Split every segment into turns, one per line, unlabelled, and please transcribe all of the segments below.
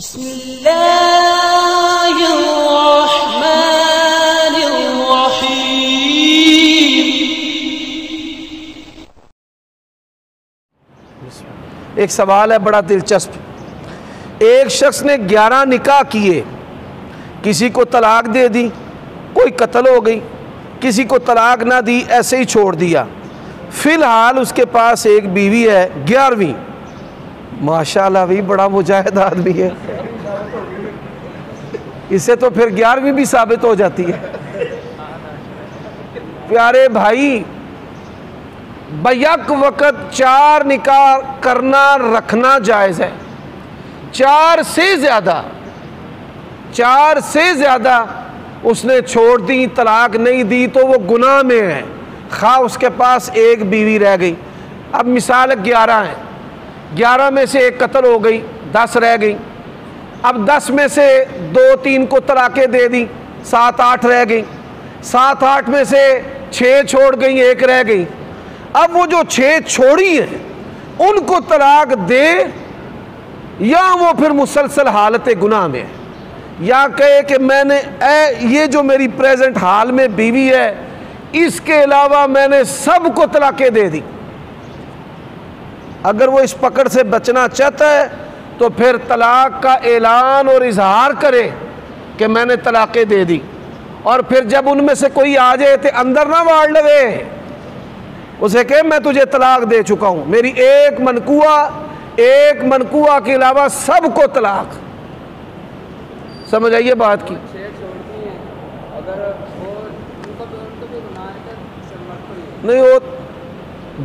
بسم اللہ الرحمن الرحیم۔
ایک سوال ہے بڑا دلچسپ۔ ایک شخص نے 11 نکاح کیے، کسی کو طلاق دے دی، کوئی قتل ہو گئی، کسی کو طلاق نہ دی، ایسے ہی چھوڑ دیا۔ فی الحال اس کے پاس ایک بیوی ہے، 11ویں۔ ماشاءاللہ بھی بڑا مجاہد آدمی ہے، اس سے تو پھر 11ویں بھی ثابت ہو جاتی ہے۔ پیارے بھائی، بیک وقت 4 نکاح کرنا رکھنا جائز ہے۔ 4 سے زیادہ اس نے چھوڑ دی، طلاق نہیں دی تو وہ گناہ میں ہے، خواہ اس کے پاس ایک بیوی رہ گئی۔ اب مثال 11 ہے، 11 میں سے ایک قتل ہو گئی، 10 رہ گئی۔ اب 10 میں سے 2-3 کو طلاقیں دے دی، 7-8 رہ گئی۔ 7-8 میں سے 6 چھوڑ گئی، 1 رہ گئی۔ اب وہ جو 6 چھوڑی ہیں ان کو طلاق دے، یا وہ پھر مسلسل حالت گناہ میں ہے، یا کہے کہ میں نے یہ جو میری پریزنٹ حال میں بیوی ہے اس کے علاوہ میں نے سب کو طلاقیں دے دی۔ اگر وہ اس پکڑ سے بچنا چاہتا ہے تو پھر طلاق کا اعلان اور اظہار کرے کہ میں نے طلاقیں دے دی، اور پھر جب ان میں سے کوئی آ جائے تو اندر نہ واڑ لوے، اسے کہ میں تجھے طلاق دے چکا ہوں، میری ایک منقوہ کے علاوہ سب کو طلاق۔ سمجھ آئیے بات کی؟ نہیں، وہ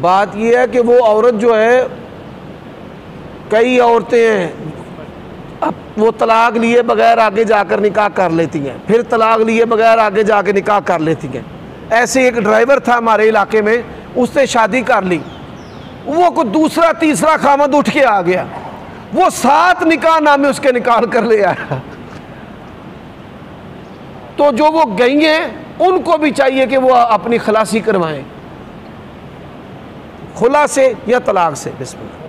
بات یہ ہے کہ وہ عورت جو ہے، کئی عورتیں ہیں اب وہ طلاق لیے بغیر آگے جا کر نکاح کر لیتی ہیں، پھر طلاق لیے بغیر آگے جا کے نکاح کر لیتی ہیں۔ ایسے ایک ڈرائیور تھا ہمارے علاقے میں، اس نے شادی کر لی، وہ کوئی دوسرا تیسرا خامد اٹھ کے آ گیا، وہ 7 نکاح نامے اس کے نکال کر لے آیا۔ تو جو وہ گئی ہیں ان کو بھی چاہیے کہ وہ اپنی خلاصی کروائیں، خلا سے یا طلاق سے۔ بسم اللہ۔